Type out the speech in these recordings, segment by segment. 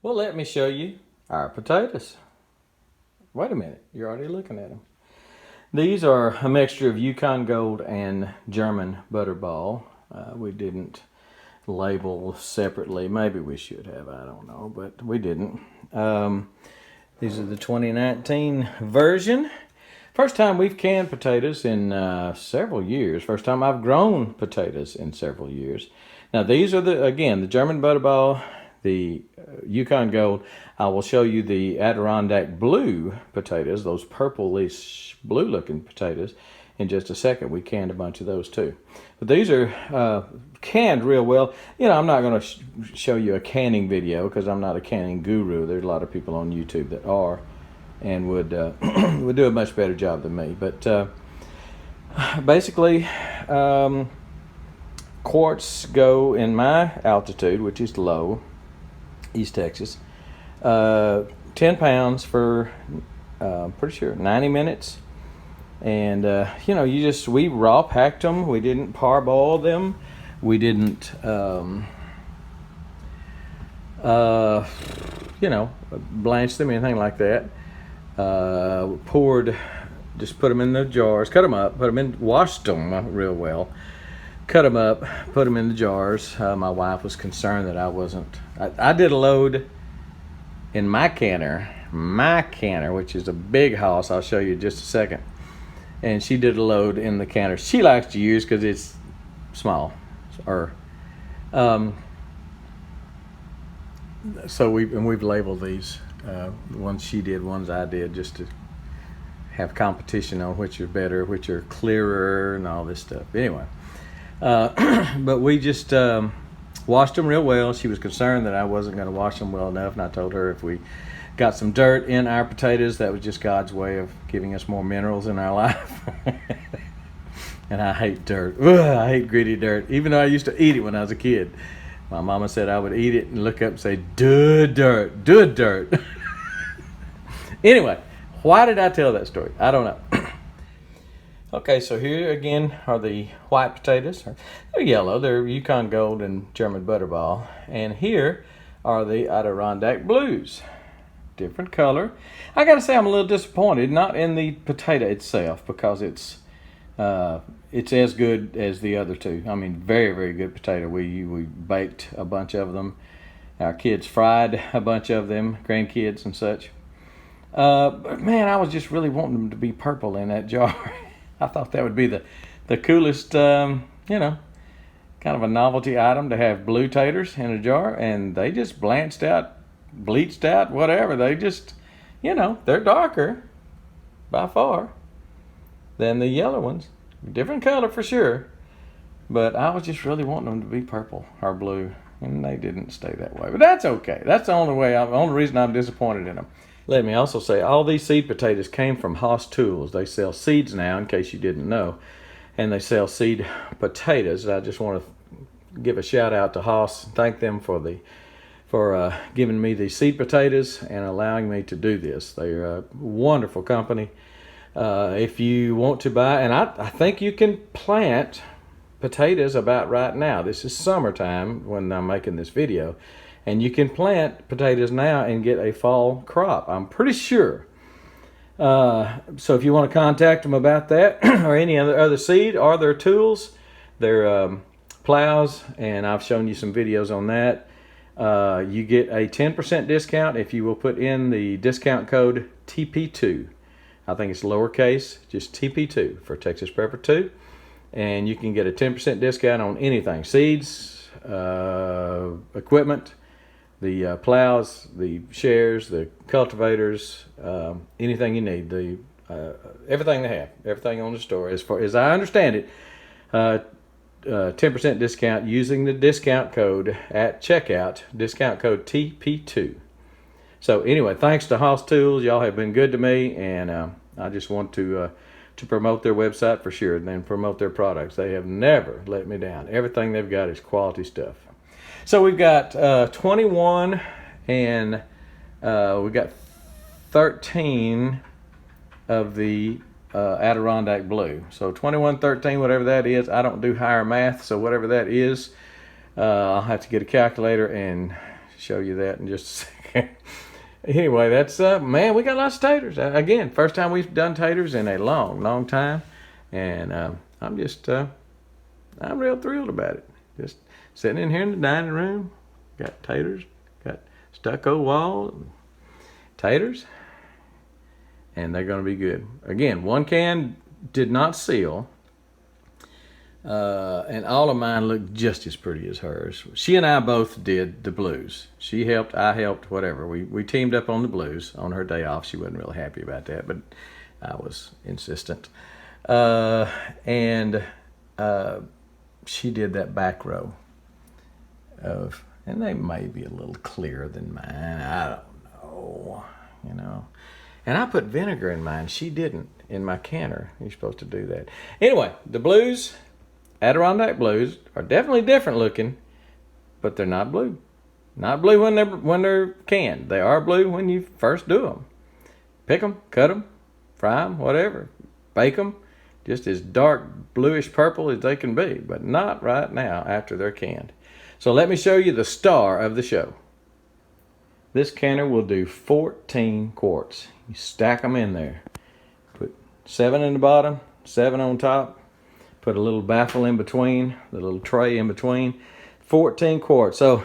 Well, let me show you our potatoes. Wait a minute, you're already looking at them. These are a mixture of Yukon Gold and German Butterball. We didn't label separately. Maybe we should have, I don't know, but we didn't. These are the 2019 version. First time we've canned potatoes in several years. First time I've grown potatoes in several years. Now these are the German Butterball, the Yukon Gold. I will show you the Adirondack Blue potatoes, those purplish blue looking potatoes, in just a second. We canned a bunch of those too. But these are canned real well. You know, I'm not going to show you a canning video because I'm not a canning guru. There's a lot of people on YouTube that are and would would do a much better job than me. But basically, quarts go in my altitude, which is low, East Texas. 10 pounds for pretty sure 90 minutes. And you know, we raw packed them. We didn't parboil them. We didn't you know, blanch them, anything like that. Just put them in the jars, cut them up, washed them real well, cut them up, put them in the jars. My wife was concerned that I did a load in my canner, which is a big house. I'll show you in just a second. And she did a load in the canner she likes to use because it's small. So we've labeled these. Ones she did, ones I did, just to have competition on which are better, which are clearer, and all this stuff. Anyway, but we just washed them real well. She was concerned that I wasn't going to wash them well enough, and I told her if we got some dirt in our potatoes, that was just God's way of giving us more minerals in our life. And I hate dirt. Ugh, I hate gritty dirt, even though I used to eat it when I was a kid. My mama said I would eat it and look up and say, duh, dirt, duh, dirt. Anyway, why did I tell that story? I don't know. Okay, so here again are the white potatoes. They're yellow. They're Yukon Gold and German Butterball. And here are the Adirondack Blues. Different color. I got to say I'm a little disappointed, not in the potato itself, because it's as good as the other two. I mean, very, very good potato. We baked a bunch of them. Our kids fried a bunch of them, grandkids and such. But man, I was just really wanting them to be purple in that jar. I thought that would be the coolest, you know, kind of a novelty item to have blue taters in a jar, and they just bleached out, whatever. They just, you know, they're darker by far than the yellow ones. Different color for sure, but I was just really wanting them to be purple or blue, and they didn't stay that way. But that's okay. That's the only reason I'm disappointed in them. Let me also say, all these seed potatoes came from Haas Tools. They sell seeds now, in case you didn't know, and they sell seed potatoes. I just want to give a shout out to Haas and thank them for giving me these seed potatoes and allowing me to do this. They're a wonderful company. If you want to buy, and I think you can plant potatoes about right now. This is summertime when I'm making this video, and you can plant potatoes now and get a fall crop, I'm pretty sure. So if you want to contact them about that or any other seed or their tools, their plows, and I've shown you some videos on that. You get a 10% discount if you will put in the discount code TP2. I think it's lowercase, just TP2 for Texas Prepper 2. And you can get a 10% discount on anything. Seeds, equipment, the plows, the shares, the cultivators, anything you need. Everything they have, everything on the store. As far as I understand it, 10% discount using the discount code at checkout, discount code TP2. So anyway, thanks to Haas Tools. Y'all have been good to me, and I just want to promote their website for sure, and then promote their products. They have never let me down. Everything they've got is quality stuff. So we've got 21, and we've got 13 of the Adirondack Blue. So 21, 13, whatever that is. I don't do higher math, so whatever that is, I'll have to get a calculator and show you that in just a second. Anyway, that's man, we got lots of taters. Again, first time we've done taters in a long time, and I'm real thrilled about it. Just sitting in here in the dining room, got taters, got stucco wall, taters, and they're going to be good. Again, one can did not seal, and all of mine looked just as pretty as hers. She and I both did the blues. She helped, I helped, whatever. We teamed up on the blues on her day off. She wasn't really happy about that, but I was insistent. And she did that back row of, and they may be a little clearer than mine. I don't know, you know. And I put vinegar in mine. She didn't in my canner. You're supposed to do that. Anyway, the blues, Adirondack blues, are definitely different looking, but they're not blue. Not blue when they're canned. They are blue when you first do them. Pick them, cut them, fry them, whatever. Bake them, just as dark bluish purple as they can be, but not right now after they're canned. So let me show you the star of the show. This canner will do 14 quarts. You stack them in there. Put 7 in the bottom, 7 on top. Put a little baffle in between, the little tray in between. 14 quarts. So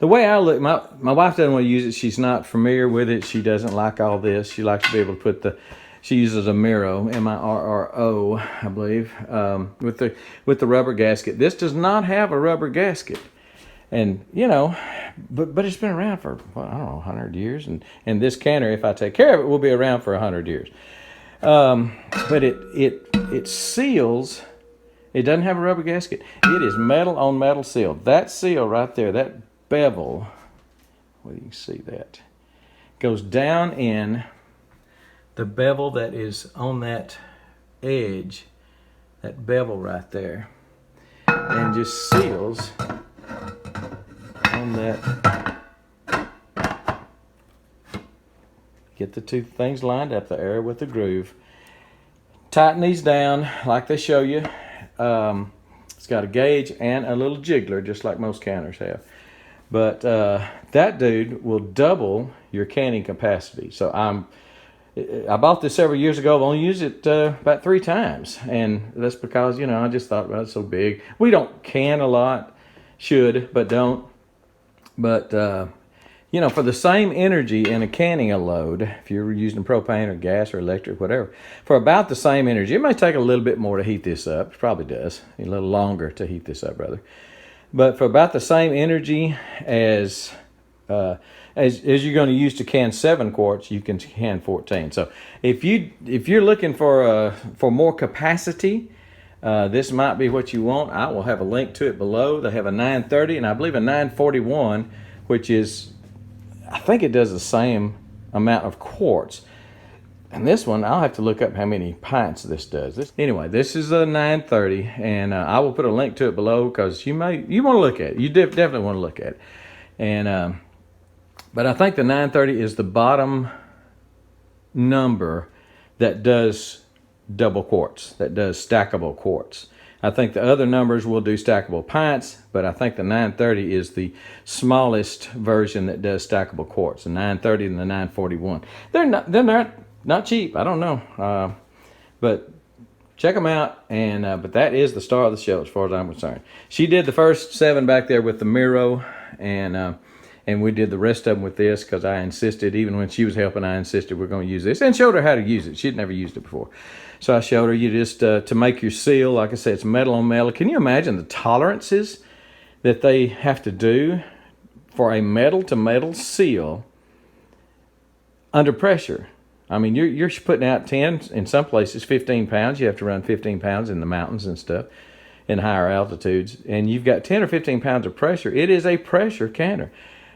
the way I look, my wife doesn't want to use it. She's not familiar with it. She doesn't like all this. She likes to be able to put she uses a Miro, M-I-R-R-O, I believe, with the rubber gasket. This does not have a rubber gasket. And, you know, but it's been around for, well, I don't know, 100 years. And this canner, if I take care of it, will be around for 100 years. But it seals. It doesn't have a rubber gasket. It is metal on metal seal. That seal right there, that bevel, well, you can see that, goes down in the bevel that is on that edge, that bevel right there, and just seals on that. Get the two things lined up, the air with the groove. Tighten these down like they show you. It's got a gauge and a little jiggler, just like most canners have. But that dude will double your canning capacity. So I bought this several years ago. I've only used it about 3 times. And that's because, you know, I just thought, well, it's so big. We don't can a lot. Should, but don't. But, you know, for the same energy in a canning a load, if you're using propane or gas or electric, whatever, for about the same energy, it may take a little bit more to heat this up. It probably does. A little longer to heat this up, rather. But for about the same energy as you're going to use to can 7 quarts, you can can 14. So if you're looking for more capacity, this might be what you want. I will have a link to it below. They have a 930 and I believe a 941, which is, I think it does the same amount of quarts. And this one, I'll have to look up how many pints this does. Anyway, this is a 930, and I will put a link to it below because you want to look at it. You definitely want to look at it. And but I think the 930 is the bottom number that does double quarts, that does stackable quarts. I think the other numbers will do stackable pints, but I think the 930 is the smallest version that does stackable quarts. The 930 and the 941. They're not cheap. I don't know, but check them out. And but that is the star of the show as far as I'm concerned. She did the first 7 back there with the Miro, and we did the rest of them with this because I insisted, even when she was helping, I insisted we're going to use this, and showed her how to use it. She'd never used it before. So I showed her, you just, to make your seal, like I said, it's metal on metal. Can you imagine the tolerances that they have to do for a metal-to-metal seal under pressure? I mean, you're putting out 10, in some places 15 pounds. You have to run 15 pounds in the mountains and stuff, in higher altitudes. And you've got 10 or 15 pounds of pressure. It is a pressure canner.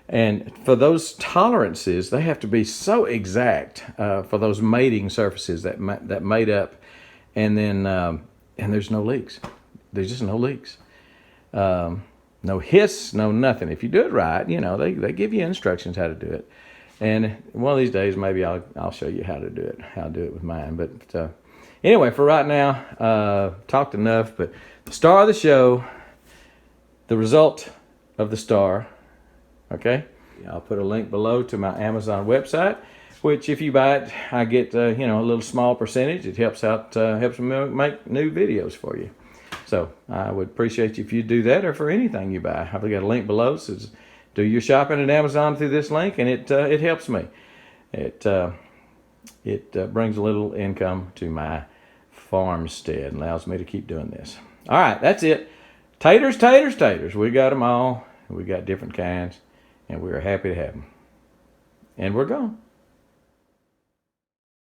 And for those tolerances, they have to be so exact for those mating surfaces that mate up, and then and there's no leaks. There's just no leaks, no hiss, no nothing. If you do it right, you know they give you instructions how to do it. And one of these days, maybe I'll show you how to do it. How to do it with mine. But anyway, for right now, talked enough. But the star of the show, the result of the star, Okay, I'll put a link below to my Amazon website, which if you buy it, I get a little small percentage. It helps me make new videos for you. So I would appreciate you if you do that, or for anything you buy. I've got a link below. It says do your shopping at Amazon through this link, and it helps me. It brings a little income to my farmstead and allows me to keep doing this. All right, that's it. Taters, taters, taters. We got them all. We got different kinds, and we're happy to have them. And we're gone.